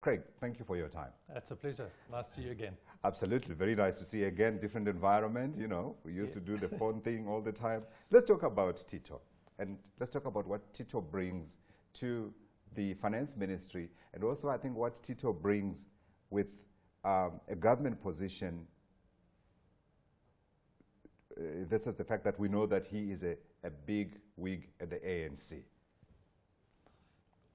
Craig, thank you for your time. It's a pleasure. Nice to see you again. Absolutely. Very nice to see you again. Different environment, you know. We used to do the phone thing all the time. Let's talk about Tito. And let's talk about what Tito brings to the finance ministry. And also, I think, what Tito brings with a government position. This is the fact that we know that he is a big wig at the ANC.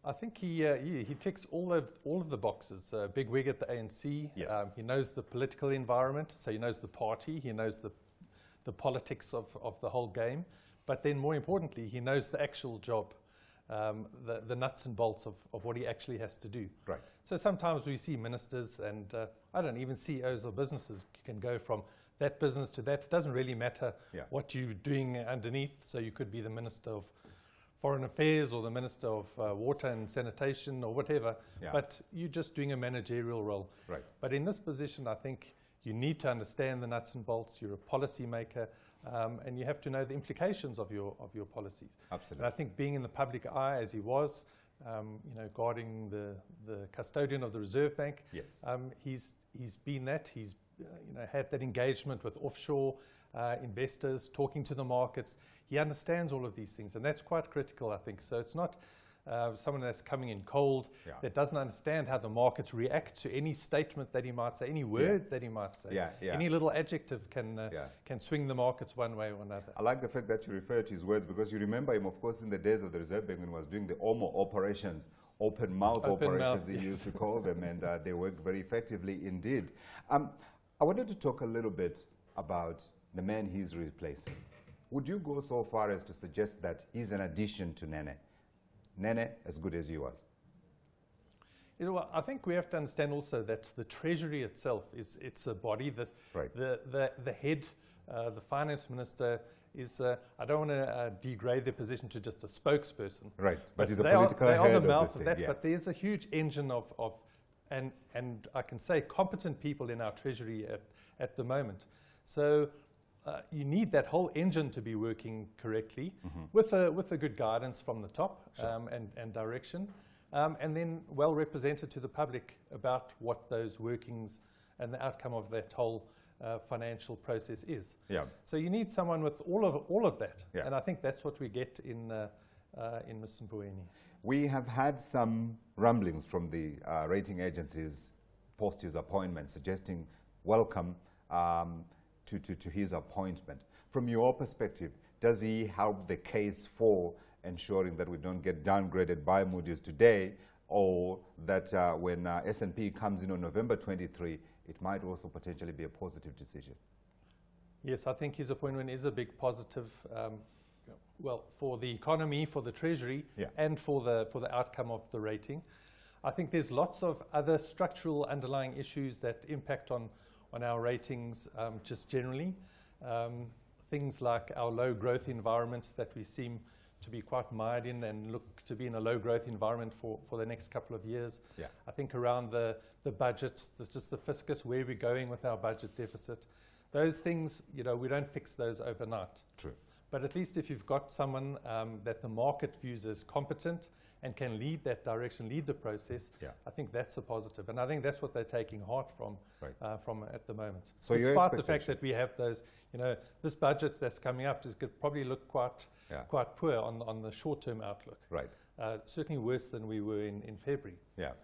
I think he ticks all of the boxes. Big wig at the ANC. Yes. He knows the political environment, so he knows the party. He knows the politics of the whole game. But then, more importantly, he knows the actual job, the nuts and bolts of what he actually has to do. Right. So sometimes we see ministers, and I don't even CEOs of businesses can go from that business to that. It doesn't really matter what you're doing underneath. So you could be the Minister of Foreign Affairs or the Minister of Water and Sanitation or whatever, but you're just doing a managerial role. Right. But in this position, I think you need to understand the nuts and bolts. You're a policy maker, and you have to know the implications of your policies. Absolutely. And I think being in the public eye, as he was, you know, guarding the custodian of the Reserve Bank, yes. He's been that. He's you know, had that engagement with offshore investors, talking to the markets. He understands all of these things, and that's quite critical, I think. So it's not someone that's coming in cold, that doesn't understand how the markets react to any statement that he might say, any word that he might say. Any little adjective can swing the markets one way or another. I like the fact that you refer to his words, because you remember him, of course, in the days of the Reserve Bank when he was doing the OMO operations, open mouth operations, he used to call them, and they worked very effectively indeed. I wanted to talk a little bit about the man he's replacing. Would you go so far as to suggest that he's an addition to Nene? Nene, as good as he was. You know, well, I think we have to understand also that the Treasury itself it's a body. The head, the finance minister, is. I don't want to degrade their position to just a spokesperson. Right, but he's a political head. They are the mouth of that. But there's a huge engine of and I can say competent people in our Treasury at the moment. So you need that whole engine to be working correctly, with a good guidance from the top, and direction, and then well represented to the public about what those workings and the outcome of that whole financial process is. So you need someone with all of that, and I think that's what we get in Mr. Mboweni. We have had some rumblings from the rating agencies post his appointment, suggesting welcome to his appointment. From your perspective, does he help the case for ensuring that we don't get downgraded by Moody's today, or that when S&P comes in on November 23, it might also potentially be a positive decision? Yes, I think his appointment is a big positive. Well, for the economy, for the Treasury, and for the outcome of the rating. I think there's lots of other structural underlying issues that impact on our ratings just generally. Things like our low growth environment that we seem to be quite mired in and look to be in a low growth environment for the next couple of years. I think around the budget, just the fiscus, where we're going with our budget deficit. Those things, you know, we don't fix those overnight. True. But at least if you've got someone that the market views as competent and can lead that direction, lead the process, I think that's a positive. And I think that's what they're taking heart from at the moment. So despite the fact that we have those, you know, this budget that's coming up could probably look quite poor on the short-term outlook. Right. Certainly worse than we were in February.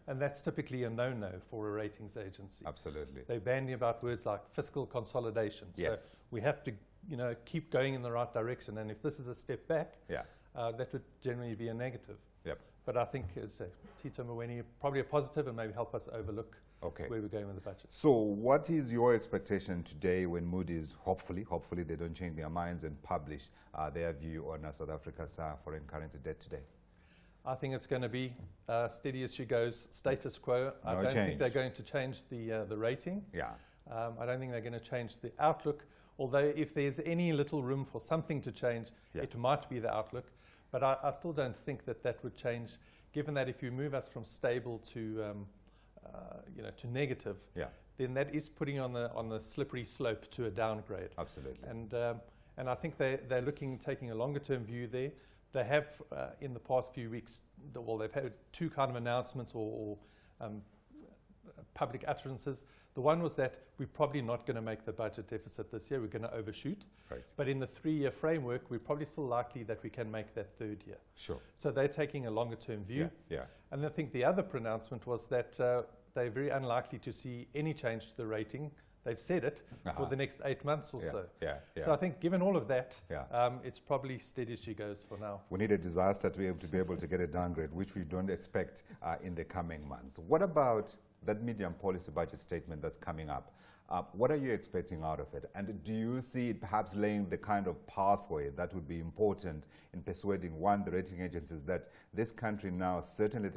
And that's typically a no-no for a ratings agency. Absolutely. They're bandying about words like fiscal consolidation. Yes. So we have to, you know, keep going in the right direction. And if this is a step back, that would generally be a negative. But I think, as Tito Mboweni, probably a positive, and maybe help us overlook where we're going with the budget. So what is your expectation today when Moody's, hopefully they don't change their minds and publish their view on South Africa's foreign currency debt today? I think it's going to be steady as she goes, status quo. I don't think they're going to change the rating. I don't think they're going to change the outlook, although if there's any little room for something to change, it might be the outlook. But I still don't think that would change, given that if you move us from stable to, you know, to negative, then that is putting on the slippery slope to a downgrade. Absolutely. And I think they're taking a longer-term view there. They have, in the past few weeks, they've had two kind of announcements or public utterances. The one was that we're probably not going to make the budget deficit this year. We're going to overshoot. Right. But in the 3-year framework, we're probably still likely that we can make that 3rd year. Sure. So they're taking a longer-term view. Yeah. And I think the other pronouncement was that they're very unlikely to see any change to the rating. They've said it for the next 8 months or so. So I think given all of that, it's probably steady as she goes for now. We need a disaster to be able to get a downgrade, which we don't expect in the coming months. What about that medium policy budget statement that's coming up? What are you expecting out of it? And do you see it perhaps laying the kind of pathway that would be important in persuading, one, the rating agencies that this country now, certainly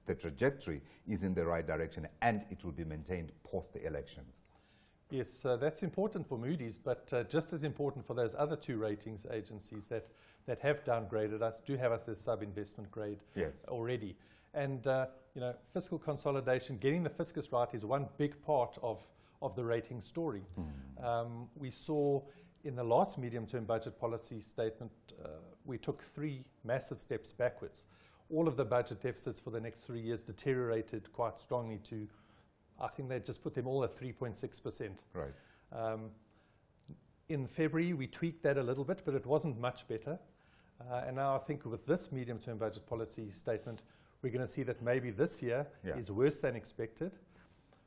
the trajectory is in the right direction and it will be maintained post the elections? Yes, that's important for Moody's, but just as important for those other 2 ratings agencies that have downgraded us, do have us as sub-investment grade already. And fiscal consolidation, getting the fiscus right is one big part of the rating story. We saw in the last medium-term budget policy statement, we took 3 massive steps backwards. All of the budget deficits for the next 3 years deteriorated quite strongly to, I think they just put them all at 3.6%. Right. In February, we tweaked that a little bit, but it wasn't much better. And now I think with this medium-term budget policy statement, we're going to see that maybe this year is worse than expected.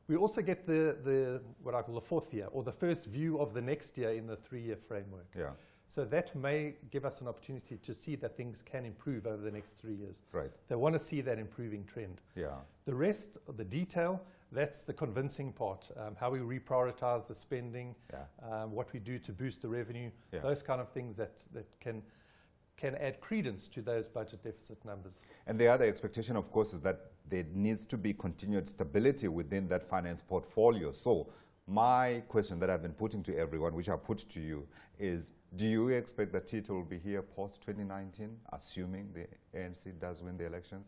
We also get the what I call the 4th year, or the first view of the next year in the 3-year framework. Yeah. So that may give us an opportunity to see that things can improve over the next 3 years. Right. They want to see that improving trend. Yeah. The rest of the detail, that's the convincing part. How we reprioritize the spending, what we do to boost the revenue, those kind of things that can add credence to those budget deficit numbers. And the other expectation, of course, is that there needs to be continued stability within that finance portfolio. So my question that I've been putting to everyone, which I put to you, is do you expect that Tito will be here post-2019, assuming the ANC does win the elections?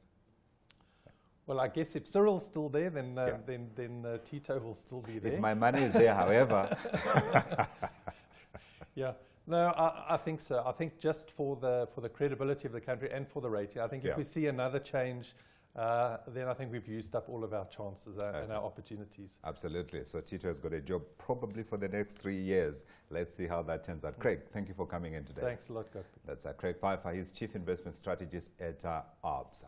Well, I guess if Cyril's still there, then Tito will still be there. If my money is there, however. Yeah. No, I think so. I think just for the credibility of the country and for the rating, I think if we see another change, then I think we've used up all of our chances and our opportunities. Absolutely. So Tito has got a job probably for the next 3 years. Let's see how that turns out. Craig, thank you for coming in today. Thanks a lot, Godfrey. That's Craig Pheiffer. He's Chief Investment Strategist at Absa.